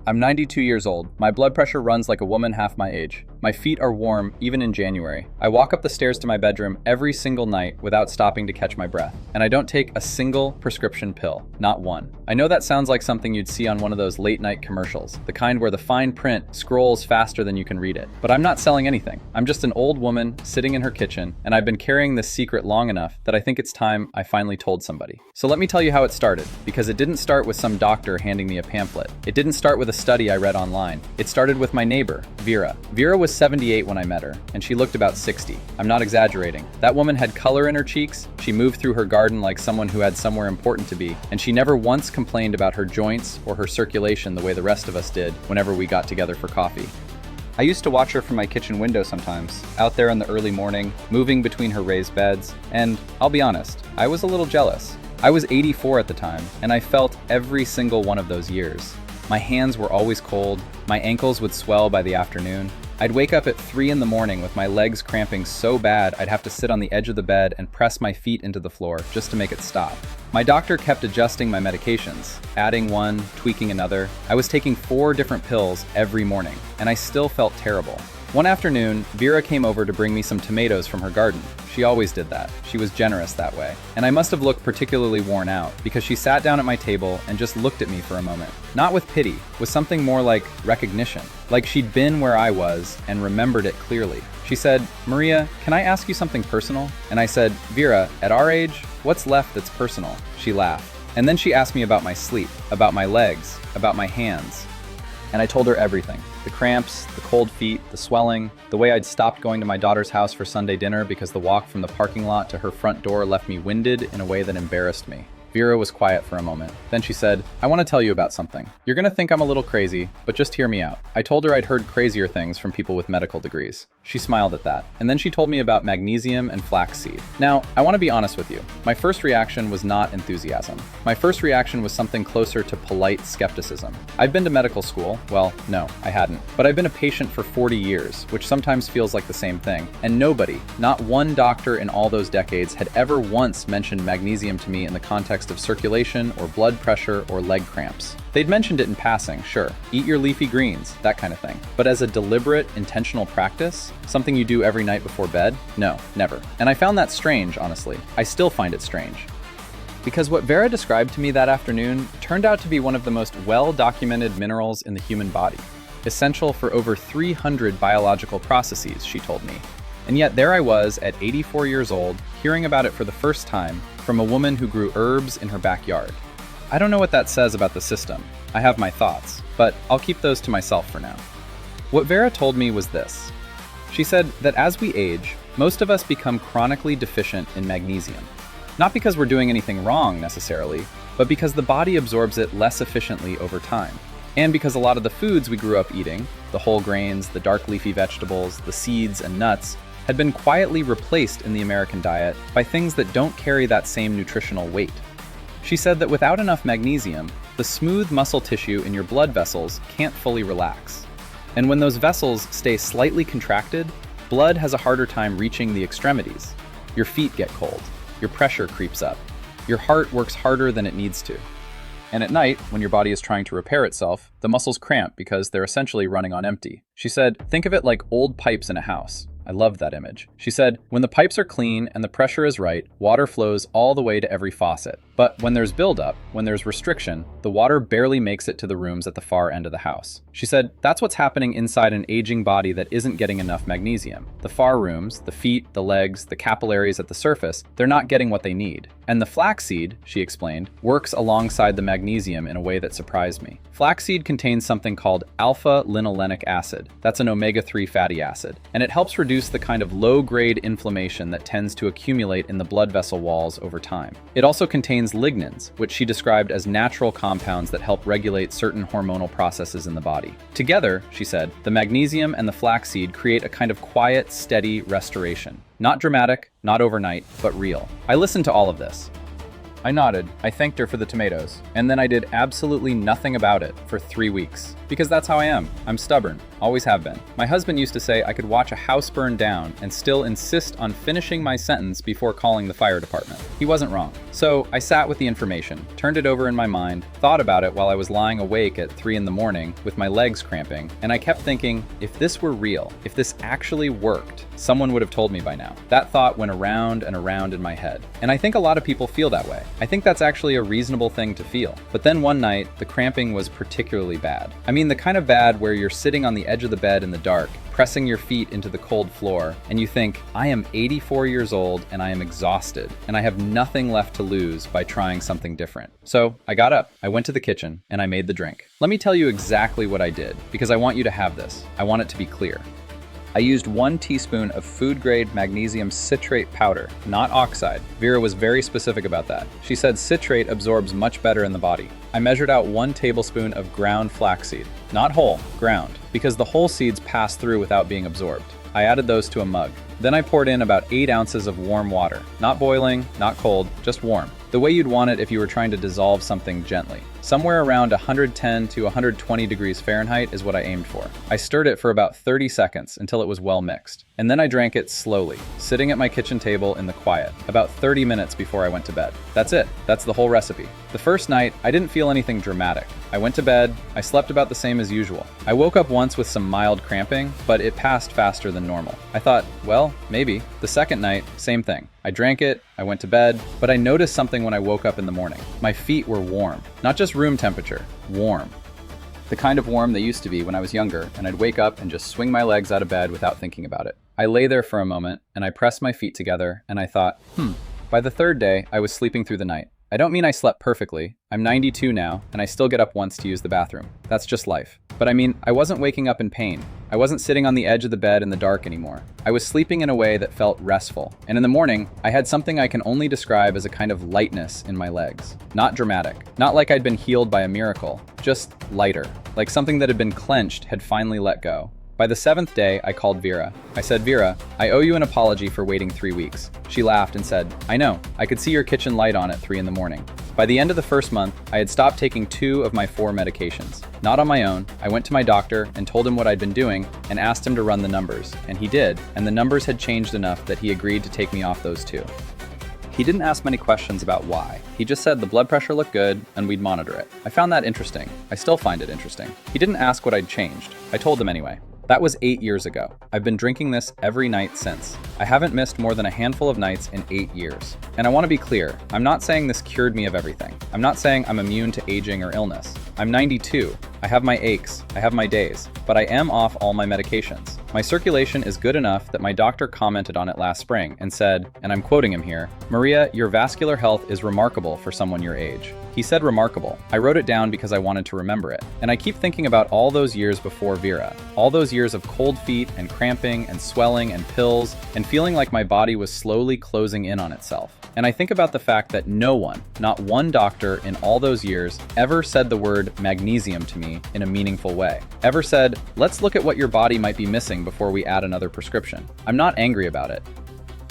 I'm 92 years old. My blood pressure runs like a woman half my age. My feet are warm, even in January. I walk up the stairs to my bedroom every single night without stopping to catch my breath. And I don't take a single prescription pill. Not one. I know that sounds like something you'd see on one of those late night commercials, the kind where the fine print scrolls faster than you can read it. But I'm not selling anything. I'm just an old woman sitting in her kitchen, and I've been carrying this secret long enough that I think it's time I finally told somebody. So let me tell you how it started, because it didn't start with some doctor handing me a pamphlet. It didn't start with a study I read online. It started with my neighbor, Vera. Vera was 78 when I met her, and she looked about 60. I'm not exaggerating. That woman had color in her cheeks, she moved through her garden like someone who had somewhere important to be, and she never once complained about her joints or her circulation the way the rest of us did whenever we got together for coffee. I used to watch her from my kitchen window sometimes, out there in the early morning, moving between her raised beds, and I'll be honest, I was a little jealous. I was 84 at the time, and I felt every single one of those years. My hands were always cold, my ankles would swell by the afternoon. I'd wake up at 3 in the morning with my legs cramping so bad I'd have to sit on the edge of the bed and press my feet into the floor just to make it stop. My doctor kept adjusting my medications, adding one, tweaking another. I was taking 4 different pills every morning, and I still felt terrible. One afternoon, Vera came over to bring me some tomatoes from her garden. She always did that. She was generous that way. And I must have looked particularly worn out because she sat down at my table and just looked at me for a moment. Not with pity, with something more like recognition. Like she'd been where I was and remembered it clearly. She said, "Maria, can I ask you something personal?" And I said, "Vera, at our age, what's left that's personal?" She laughed. And then she asked me about my sleep, about my legs, about my hands. And I told her everything. The cramps, the cold feet, the swelling, the way I'd stopped going to my daughter's house for Sunday dinner because the walk from the parking lot to her front door left me winded in a way that embarrassed me. Vera was quiet for a moment. Then she said, "I want to tell you about something. You're gonna think I'm a little crazy, but just hear me out." I told her I'd heard crazier things from people with medical degrees. She smiled at that, and then she told me about magnesium and flaxseed. Now, I want to be honest with you. My first reaction was not enthusiasm. My first reaction was something closer to polite skepticism. I've been to medical school. Well, no, I hadn't. But I've been a patient for 40 years, which sometimes feels like the same thing. And nobody, not one doctor in all those decades, had ever once mentioned magnesium to me in the context of circulation or blood pressure or leg cramps. They'd mentioned it in passing, sure. Eat your leafy greens, that kind of thing. But as a deliberate, intentional practice, something you do every night before bed? No, never. And I found that strange, honestly. I still find it strange. Because what Vera described to me that afternoon turned out to be one of the most well-documented minerals in the human body, essential for over 300 biological processes, she told me. And yet there I was at 84 years old, hearing about it for the first time from a woman who grew herbs in her backyard. I don't know what that says about the system. I have my thoughts, but I'll keep those to myself for now. What Vera told me was this. She said that as we age, most of us become chronically deficient in magnesium. Not because we're doing anything wrong necessarily, but because the body absorbs it less efficiently over time. And because a lot of the foods we grew up eating, the whole grains, the dark leafy vegetables, the seeds and nuts, had been quietly replaced in the American diet by things that don't carry that same nutritional weight. She said that without enough magnesium, the smooth muscle tissue in your blood vessels can't fully relax. And when those vessels stay slightly contracted, blood has a harder time reaching the extremities. Your feet get cold, your pressure creeps up, your heart works harder than it needs to. And at night, when your body is trying to repair itself, the muscles cramp because they're essentially running on empty. She said, think of it like old pipes in a house. I loved that image. She said, when the pipes are clean and the pressure is right, water flows all the way to every faucet. But when there's buildup, when there's restriction, the water barely makes it to the rooms at the far end of the house. She said, that's what's happening inside an aging body that isn't getting enough magnesium. The far rooms, the feet, the legs, the capillaries at the surface, they're not getting what they need. And the flaxseed, she explained, works alongside the magnesium in a way that surprised me. Flaxseed contains something called alpha-linolenic acid. That's an omega-3 fatty acid. And it helps reduce the kind of low-grade inflammation that tends to accumulate in the blood vessel walls over time. It also contains lignans, which she described as natural compounds that help regulate certain hormonal processes in the body. Together, she said, the magnesium and the flaxseed create a kind of quiet, steady restoration. Not dramatic, not overnight, but real. I listened to all of this. I nodded. I thanked her for the tomatoes. And then I did absolutely nothing about it for 3 weeks. Because that's how I am. I'm stubborn. Always have been. My husband used to say I could watch a house burn down and still insist on finishing my sentence before calling the fire department. He wasn't wrong. So I sat with the information, turned it over in my mind, thought about it while I was lying awake at 3 in the morning with my legs cramping, and I kept thinking, if this were real, if this actually worked, someone would have told me by now. That thought went around and around in my head. And I think a lot of people feel that way. I think that's actually a reasonable thing to feel. But then one night, the cramping was particularly bad. I mean, the kind of bad where you're sitting on the edge of the bed in the dark, pressing your feet into the cold floor, and you think, I am 84 years old and I am exhausted, and I have nothing left to lose by trying something different. So I got up, I went to the kitchen, and I made the drink. Let me tell you exactly what I did, because I want you to have this. I want it to be clear. I used 1 teaspoon of food-grade magnesium citrate powder, not oxide. Vera was very specific about that. She said citrate absorbs much better in the body. I measured out 1 tablespoon of ground flaxseed, not whole, ground, because the whole seeds pass through without being absorbed. I added those to a mug. Then I poured in about 8 ounces of warm water. Not boiling, not cold, just warm. The way you'd want it if you were trying to dissolve something gently. Somewhere around 110 to 120 degrees Fahrenheit is what I aimed for. I stirred it for about 30 seconds until it was well mixed. And then I drank it slowly, sitting at my kitchen table in the quiet, about 30 minutes before I went to bed. That's it. That's the whole recipe. The first night, I didn't feel anything dramatic. I went to bed, I slept about the same as usual. I woke up once with some mild cramping, but it passed faster than normal. I thought, well, maybe. The second night, same thing. I drank it, I went to bed, but I noticed something when I woke up in the morning. My feet were warm. Not just room temperature, warm. The kind of warm they used to be when I was younger, and I'd wake up and just swing my legs out of bed without thinking about it. I lay there for a moment, and I pressed my feet together, and I thought, By the third day, I was sleeping through the night. I don't mean I slept perfectly. I'm 92 now, and I still get up once to use the bathroom. That's just life. But I mean, I wasn't waking up in pain. I wasn't sitting on the edge of the bed in the dark anymore. I was sleeping in a way that felt restful. And in the morning, I had something I can only describe as a kind of lightness in my legs. Not dramatic. Not like I'd been healed by a miracle. Just lighter. Like something that had been clenched had finally let go. By the 7th day, I called Vera. I said, Vera, I owe you an apology for waiting 3 weeks. She laughed and said, I know. I could see your kitchen light on at 3 in the morning. By the end of the first month, I had stopped taking 2 of my 4 medications. Not on my own, I went to my doctor and told him what I'd been doing and asked him to run the numbers. And he did, and the numbers had changed enough that he agreed to take me off those 2. He didn't ask many questions about why. He just said the blood pressure looked good and we'd monitor it. I found that interesting. I still find it interesting. He didn't ask what I'd changed. I told him anyway. That was 8 years ago. I've been drinking this every night since. I haven't missed more than a handful of nights in 8 years. And I want to be clear, I'm not saying this cured me of everything. I'm not saying I'm immune to aging or illness. I'm 92. I have my aches, I have my days, but I am off all my medications. My circulation is good enough that my doctor commented on it last spring and said, and I'm quoting him here, Maria, your vascular health is remarkable for someone your age. He said remarkable. I wrote it down because I wanted to remember it. And I keep thinking about all those years before Vera, all those years of cold feet and cramping and swelling and pills and feeling like my body was slowly closing in on itself. And I think about the fact that no one, not one doctor in all those years, ever said the word magnesium to me in a meaningful way. Ever said, let's look at what your body might be missing before we add another prescription. I'm not angry about it.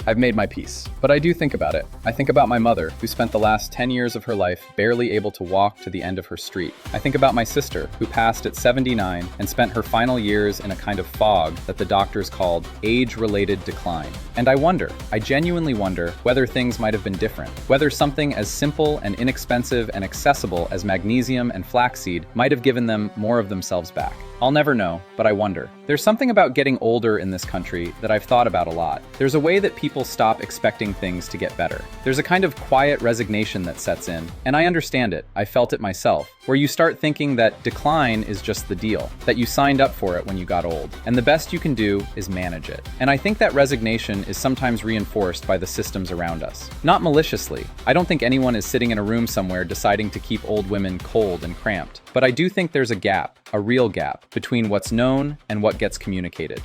I've made my peace, but I do think about it. I think about my mother, who spent the last 10 years of her life barely able to walk to the end of her street. I think about my sister, who passed at 79 and spent her final years in a kind of fog that the doctors called age-related decline. And I genuinely wonder whether things might have been different, whether something as simple and inexpensive and accessible as magnesium and flaxseed might have given them more of themselves back. I'll never know, but I wonder. There's something about getting older in this country that I've thought about a lot. There's a way that people stop expecting things to get better. There's a kind of quiet resignation that sets in, and I understand it. I felt it myself, where you start thinking that decline is just the deal, that you signed up for it when you got old, and the best you can do is manage it. And I think that resignation is sometimes reinforced by the systems around us. Not maliciously. I don't think anyone is sitting in a room somewhere deciding to keep old women cold and cramped. But I do think there's a gap, a real gap, between what's known and what gets communicated.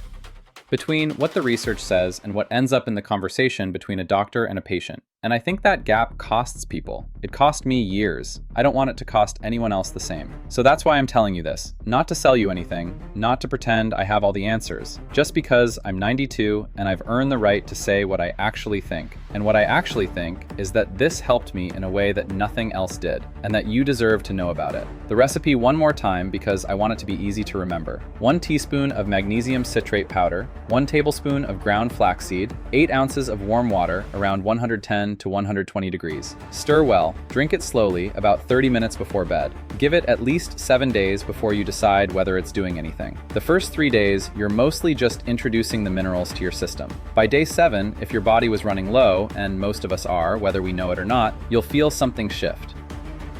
Between what the research says and what ends up in the conversation between a doctor and a patient. And I think that gap costs people. It cost me years. I don't want it to cost anyone else the same. So that's why I'm telling you this. Not to sell you anything, not to pretend I have all the answers. Just because I'm 92 and I've earned the right to say what I actually think. And what I actually think is that this helped me in a way that nothing else did, and that you deserve to know about it. The recipe one more time because I want it to be easy to remember. 1 teaspoon of magnesium citrate powder, 1 tablespoon of ground flaxseed, 8 ounces of warm water around 110 to 120 degrees. Stir well, drink it slowly about 30 minutes before bed. Give it at least 7 days before you decide whether it's doing anything. The first 3 days, you're mostly just introducing the minerals to your system. By day 7, if your body was running low, and most of us are, whether we know it or not, you'll feel something shift.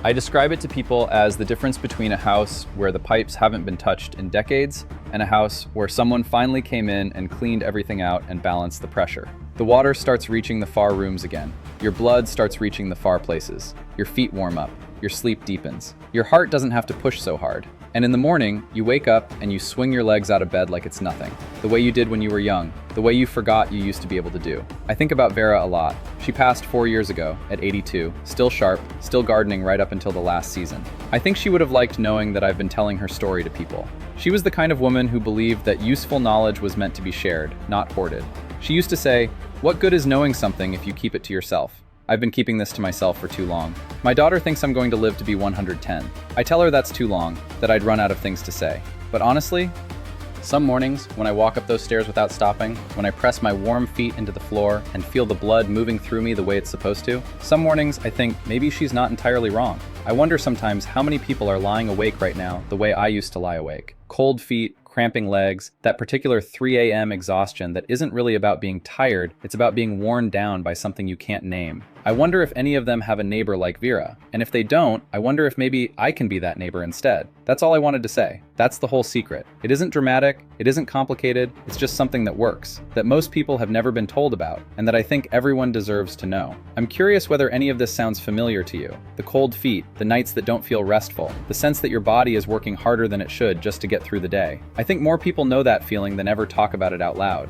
I describe it to people as the difference between a house where the pipes haven't been touched in decades and a house where someone finally came in and cleaned everything out and balanced the pressure. The water starts reaching the far rooms again. Your blood starts reaching the far places. Your feet warm up. Your sleep deepens. Your heart doesn't have to push so hard. And in the morning, you wake up and you swing your legs out of bed like it's nothing. The way you did when you were young. The way you forgot you used to be able to do. I think about Vera a lot. She passed 4 years ago, at 82, still sharp, still gardening right up until the last season. I think she would have liked knowing that I've been telling her story to people. She was the kind of woman who believed that useful knowledge was meant to be shared, not hoarded. She used to say, "What good is knowing something if you keep it to yourself?" I've been keeping this to myself for too long. My daughter thinks I'm going to live to be 110. I tell her that's too long, that I'd run out of things to say. But honestly, some mornings, when I walk up those stairs without stopping, when I press my warm feet into the floor and feel the blood moving through me the way it's supposed to, some mornings I think maybe she's not entirely wrong. I wonder sometimes how many people are lying awake right now the way I used to lie awake. Cold feet, cramping legs, that particular 3 a.m. exhaustion that isn't really about being tired, it's about being worn down by something you can't name. I wonder if any of them have a neighbor like Vera. And if they don't, I wonder if maybe I can be that neighbor instead. That's all I wanted to say. That's the whole secret. It isn't dramatic, it isn't complicated, it's just something that works, that most people have never been told about, and that I think everyone deserves to know. I'm curious whether any of this sounds familiar to you. The cold feet, the nights that don't feel restful, the sense that your body is working harder than it should just to get through the day. I think more people know that feeling than ever talk about it out loud.